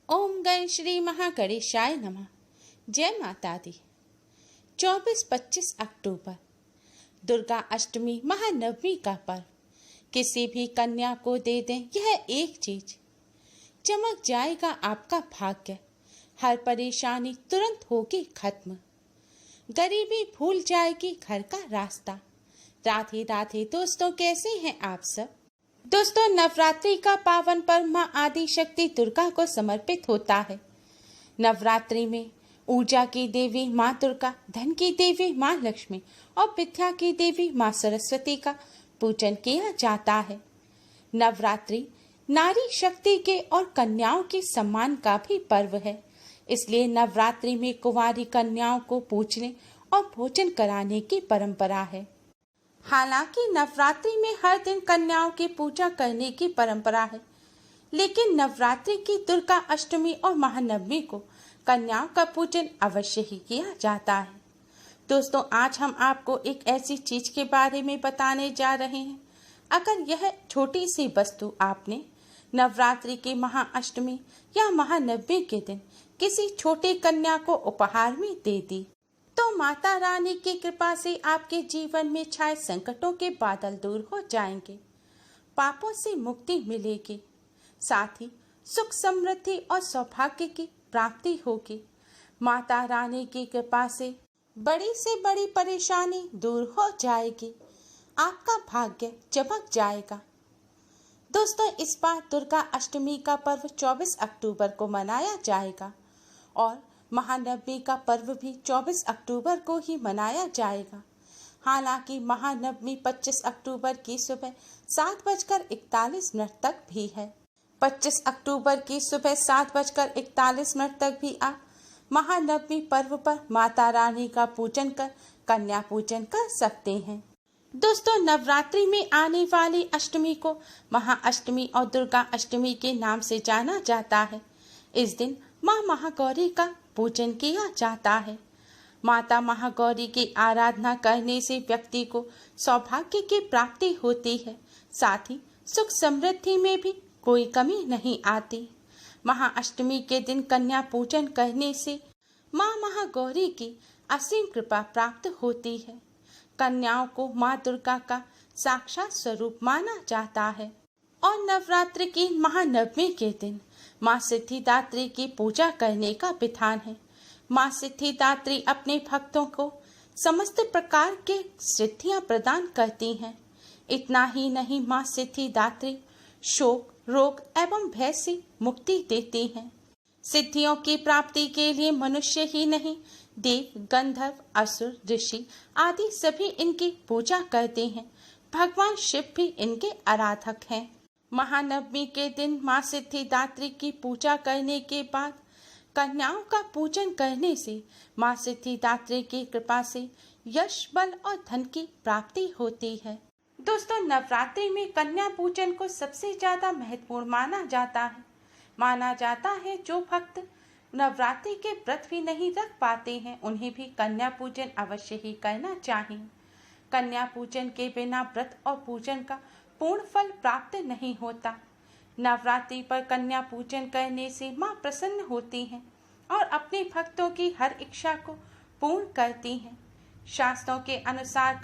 ओम गण श्री महागणेशाय नमः। जय माता दी। 24-25 अक्टूबर दुर्गा अष्टमी महानवमी का पर्व। किसी भी कन्या को दे दें यह एक चीज, चमक जाएगा आपका भाग्य। हर परेशानी तुरंत होगी खत्म, गरीबी भूल जाएगी घर का रास्ता। राधे राधे दोस्तों, कैसे हैं आप सब। दोस्तों, नवरात्रि का पावन पर्व माँ आदि शक्ति दुर्गा को समर्पित होता है। नवरात्रि में ऊर्जा की देवी माँ दुर्गा, धन की देवी माँ लक्ष्मी और विद्या की देवी माँ सरस्वती का पूजन किया जाता है। नवरात्रि नारी शक्ति के और कन्याओं के सम्मान का भी पर्व है। इसलिए नवरात्रि में कुंवारी कन्याओं को पूजने और भोजन कराने की परंपरा है। हालांकि नवरात्रि में हर दिन कन्याओं की पूजा करने की परंपरा है, लेकिन नवरात्रि की दुर्गा अष्टमी और महानवमी को कन्याओं का पूजन अवश्य ही किया जाता है। दोस्तों, आज हम आपको एक ऐसी चीज के बारे में बताने जा रहे हैं। अगर यह छोटी सी वस्तु आपने नवरात्रि के महाअष्टमी या महानवमी के दिन किसी छोटी कन्या को उपहार में दे दी, तो माता रानी की कृपा से आपके जीवन में छाए संकटों के बादल दूर हो जाएंगे, पापों से मुक्ति मिलेगी, साथ ही सुख समृद्धि और सौभाग्य की प्राप्ति होगी। माता रानी की कृपा से बड़ी से बड़ी परेशानी दूर हो जाएगी, आपका भाग्य चमक जाएगा। दोस्तों, इस बार दुर्गा अष्टमी का पर्व 24 अक्टूबर को मनाया जाएगा और महानवमी का पर्व भी 24 अक्टूबर को ही मनाया जाएगा। हालांकि महानवमी 25 अक्टूबर की सुबह 7:41 तक भी है। 25 अक्टूबर की सुबह 7:41 तक भी आप महानवमी पर्व पर माता रानी का पूजन कर कन्या पूजन कर सकते हैं। दोस्तों, नवरात्रि में आने वाली अष्टमी को महाअष्टमी और दुर्गा अष्टमी के नाम से जाना जाता है। इस दिन माँ महागौरी का पूजन किया जाता है। माता महागौरी की आराधना करने से व्यक्ति को सौभाग्य की प्राप्ति होती है, साथ ही सुख समृद्धि में भी कोई कमी नहीं आती। महाअष्टमी के दिन कन्या पूजन करने से माँ महागौरी की असीम कृपा प्राप्त होती है। कन्याओं को माँ दुर्गा का साक्षात स्वरूप माना जाता है और नवरात्रि की महानवमी के दिन माँ सिद्धिदात्री की पूजा करने का विधान है। माँ सिद्धिदात्री अपने भक्तों को समस्त प्रकार के सिद्धियाँ प्रदान करती हैं। इतना ही नहीं, माँ सिद्धिदात्री शोक, रोग एवं भय से मुक्ति देती हैं। सिद्धियों की प्राप्ति के लिए मनुष्य ही नहीं, देव, गंधर्व, असुर, ऋषि आदि सभी इनकी पूजा करते हैं। भगवान शिव भी इनके आराधक हैं। महानवमी के दिन माँ सिद्धिदात्री की पूजा करने के बाद कन्याओं का पूजन करने से माँ सिद्धिदात्री की कृपा से यश, बल और धन की प्राप्ति होती है। दोस्तों, नवरात्रि में कन्या पूजन को सबसे ज्यादा महत्वपूर्ण माना जाता है। जो भक्त नवरात्रि के व्रत भी नहीं रख पाते हैं, उन्हें भी कन्या पूजन अवश्य ही करना चाहिए। कन्या पूजन के बिना व्रत और पूजन का पूर्ण फल प्राप्त नहीं होता। नवरात्रि पर कन्या पूजन करने से माँ प्रसन्न होती हैं और अपने भक्तों की हर इच्छा को पूर्ण करती हैं। शास्त्रों के अनुसार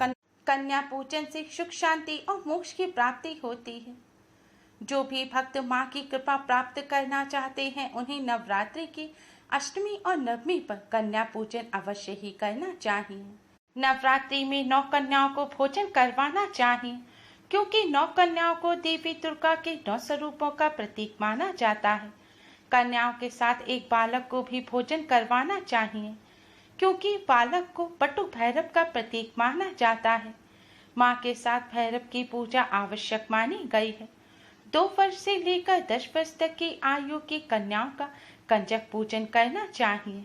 कन्या पूजन से सुख, शांति और मोक्ष की प्राप्ति होती है। जो भी भक्त माँ की कृपा प्राप्त करना चाहते हैं, उन्हें नवरात्रि की अष्टमी और नवमी पर कन्या पूजन अवश्य ही करना चाहिए। नवरात्रि में 9 कन्याओं को भोजन करवाना चाहिए, क्योंकि 9 कन्याओं को देवी दुर्गा के 9 स्वरूपों का प्रतीक माना जाता है। कन्याओं के साथ एक बालक को भी भोजन करवाना चाहिए, क्योंकि बालक को बटु भैरव का प्रतीक माना जाता है। माँ के साथ भैरव की पूजा आवश्यक मानी गई है। 2 वर्ष से लेकर 10 वर्ष तक की आयु की कन्याओं का कंजक पूजन करना चाहिए।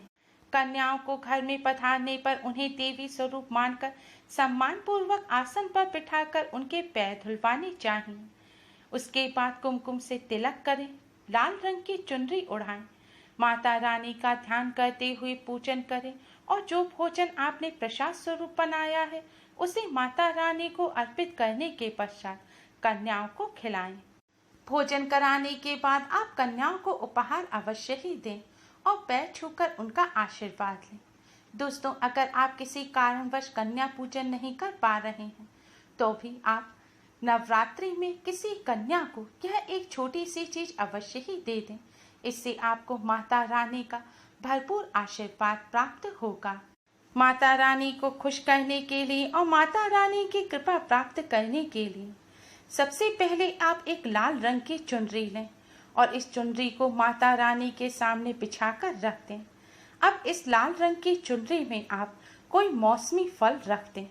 कन्याओं को घर में पधारने पर उन्हें देवी स्वरूप मानकर सम्मान पूर्वक आसन पर बिठाकर उनके पैर धुलवाने चाहिए। उसके बाद कुमकुम से तिलक करें, लाल रंग की चुनरी उड़ाएं, माता रानी का ध्यान करते हुए पूजन करें और जो भोजन आपने प्रसाद स्वरूप बनाया है, उसे माता रानी को अर्पित करने के पश्चात कन्याओं को खिलाएं। भोजन कराने के बाद आप कन्याओं को उपहार अवश्य ही दें और पैर छूकर उनका आशीर्वाद लें। दोस्तों, अगर आप किसी कारणवश कन्या पूजन नहीं कर पा रहे हैं तो भी आप नवरात्रि में किसी कन्या को यह एक छोटी सी चीज अवश्य ही दे दें। इससे आपको माता रानी का भरपूर आशीर्वाद प्राप्त होगा। माता रानी को खुश करने के लिए और माता रानी की कृपा प्राप्त करने के लिए सबसे पहले आप एक लाल रंग की चुनरी लें और इस चुनरी को माता रानी के सामने बिछाकर रख दें। अब इस लाल रंग की चुनरी में आप कोई मौसमी फल रख दें।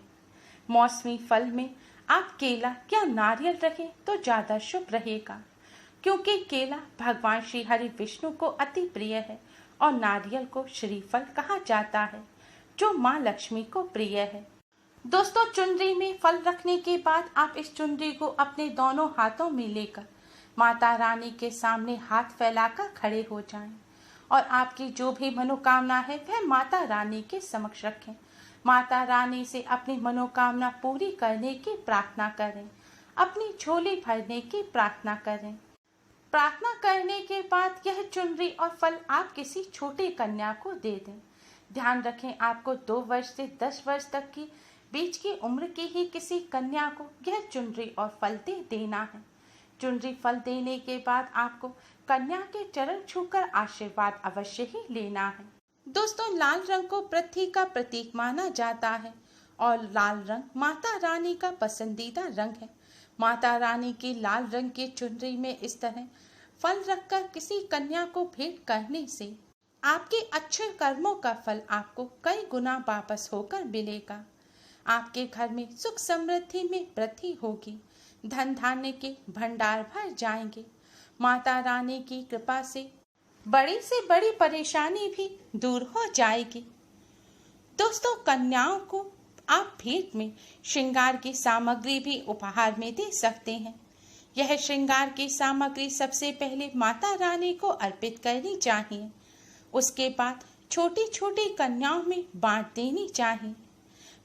मौसमी फल में आप केला या नारियल रखें तो ज़्यादा शुभ रहेगा, क्योंकि केला भगवान श्री हरि विष्णु को अति प्रिय है और नारियल को श्रीफल कहा जाता है जो माँ लक्ष्मी को प्रिय है। दोस्तों, चुनरी में फल रखने के बाद आप इस चुनरी को अपने दोनों हाथों में लेकर माता रानी के सामने हाथ फैलाकर खड़े हो जाएं और आपकी जो भी मनोकामना है वह माता रानी के समक्ष रखें। माता रानी से अपनी मनोकामना पूरी करने की प्रार्थना करें, अपनी झोली भरने की प्रार्थना करें। प्रार्थना करने के बाद यह चुनरी और फल आप किसी छोटी कन्या को दे दें। ध्यान रखें, आपको 2 वर्ष से 10 वर्ष तक की बीच की उम्र की ही किसी कन्या को यह चुनरी और फल दे देना है। चुनरी फल देने के बाद आपको कन्या के चरण छूकर आशीर्वाद अवश्य ही लेना है। दोस्तों, लाल रंग को पृथ्वी का प्रतीक माना जाता है और लाल रंग माता रानी का पसंदीदा रंग है। माता रानी की लाल रंग की चुनरी में इस तरह फल रखकर किसी कन्या को भेंट करने से आपके अच्छे कर्मों का फल आपको कई गुना वापस होकर मिलेगा। आपके घर में सुख समृद्धि में वृद्धि होगी, धन धान्य के भंडार भर जाएंगे। माता रानी की कृपा से बड़ी परेशानी भी दूर हो जाएगी। दोस्तों, कन्याओं को आप भेंट में श्रृंगार की सामग्री भी उपहार में दे सकते हैं। यह श्रृंगार की सामग्री सबसे पहले माता रानी को अर्पित करनी चाहिए। उसके बाद छोटी छोटी कन्याओं में बांट देनी चाहिए।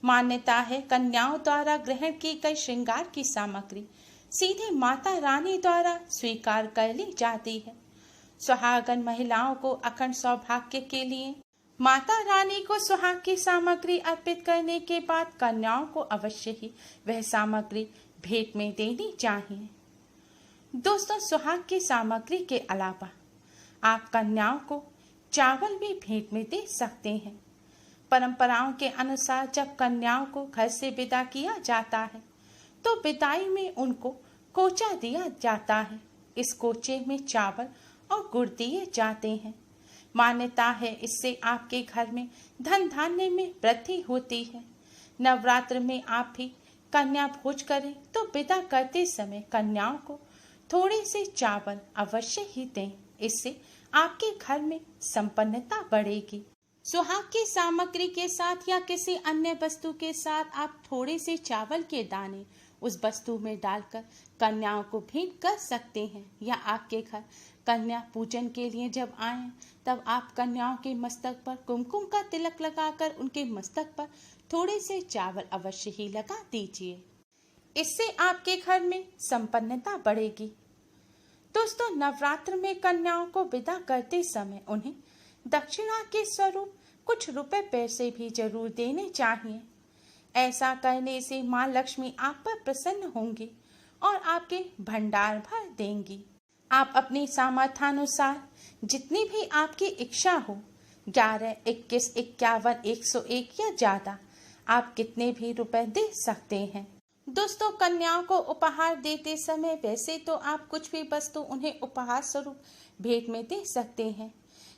मान्यता है, कन्याओं द्वारा ग्रहण की गई श्रृंगार की सामग्री सीधे माता रानी द्वारा स्वीकार कर ली जाती है। सुहागन महिलाओं को अखंड सौभाग्य के लिए माता रानी को सुहाग की सामग्री अर्पित करने के बाद कन्याओं को अवश्य ही वह सामग्री भेंट में देनी चाहिए। दोस्तों, सुहाग की सामग्री के अलावा आप कन्याओं को चावल भी भेंट में दे सकते हैं। परंपराओं के अनुसार जब कन्याओं को घर से विदा किया जाता है तो विदाई में उनको कोचा दिया जाता है। इस कोचे में चावल और गुड़ दिए जाते हैं। मान्यता है, इससे आपके घर में धन धान्य में वृद्धि होती है। नवरात्र में आप भी कन्या भोज करें तो विदा करते समय कन्याओं को थोड़े से चावल अवश्य ही दें। इससे आपके घर में संपन्नता बढ़ेगी। सुहाग की सामग्री के साथ या किसी अन्य वस्तु के साथ आप थोड़े से चावल के दाने उस वस्तु में डालकर कन्याओं को भेंट कर सकते हैं। या आपके घर कन्या पूजन के लिए जब आए तब आप कन्याओं के मस्तक पर कुमकुम का तिलक लगाकर उनके मस्तक पर थोड़े से चावल अवश्य ही लगा दीजिए। इससे आपके घर में संपन्नता बढ़ेगी। दोस्तों, नवरात्र में कन्याओं को विदा करते समय उन्हें दक्षिणा के स्वरूप कुछ रुपए पैसे भी जरूर देने चाहिए। ऐसा करने से माँ लक्ष्मी आप पर प्रसन्न होंगी और आपके भंडार भर देंगी। आप अपनी सामर्थ्यानुसार जितनी भी आपकी इच्छा हो 11, 21, 51, 101 या ज्यादा आप कितने भी रुपए दे सकते हैं। दोस्तों, कन्याओं को उपहार देते समय वैसे तो आप कुछ भी वस्तु उन्हें उपहार स्वरूप भेंट में दे सकते हैं,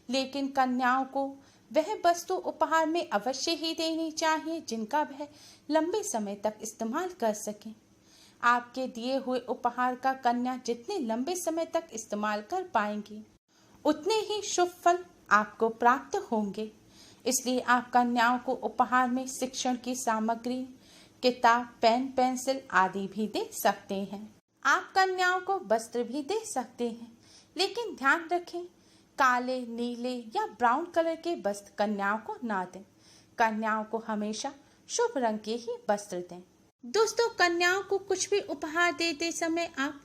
लेकिन कन्याओं को वह वस्तु उपहार में अवश्य ही देनी चाहिए जिनका वह लंबे समय तक इस्तेमाल कर सके। आपके दिए हुए उपहार का कन्या जितने लंबे समय तक इस्तेमाल कर पाएंगी उतने ही शुभ फल आपको प्राप्त होंगे। इसलिए आप कन्याओं को उपहार में शिक्षण की सामग्री, किताब, पेन, पेंसिल आदि भी दे सकते हैं। आप कन्याओं को वस्त्र भी दे सकते हैं, लेकिन ध्यान रखें काले, नीले या ब्राउन कलर के वस्त्र कन्याओं को ना दें। कन्याओं को हमेशा शुभ रंग के ही वस्त्र दें। दोस्तों, कन्याओं को कुछ भी उपहार देते समय आप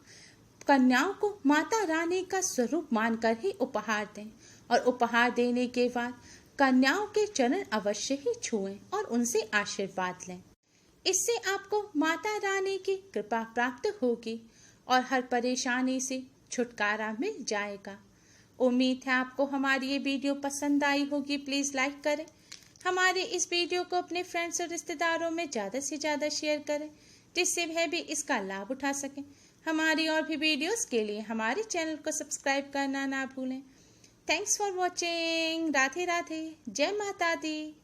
कन्याओं को माता रानी का स्वरूप मानकर ही उपहार दें और उपहार देने के बाद कन्याओं के चरण अवश्य ही छुएं और उनसे आशीर्वाद लें। इससे आपको माता रानी की कृपा प्राप्त होगी और हर परेशानी से छुटकारा मिल जाएगा। उम्मीद है आपको हमारी ये वीडियो पसंद आई होगी। प्लीज़ लाइक करें, हमारे इस वीडियो को अपने फ्रेंड्स और रिश्तेदारों में ज़्यादा से ज़्यादा शेयर करें जिससे वह भी इसका लाभ उठा सकें। हमारी और भी वीडियोस के लिए हमारे चैनल को सब्सक्राइब करना ना भूलें। Thanks for watching. Radhe Radhe. जय माता दी।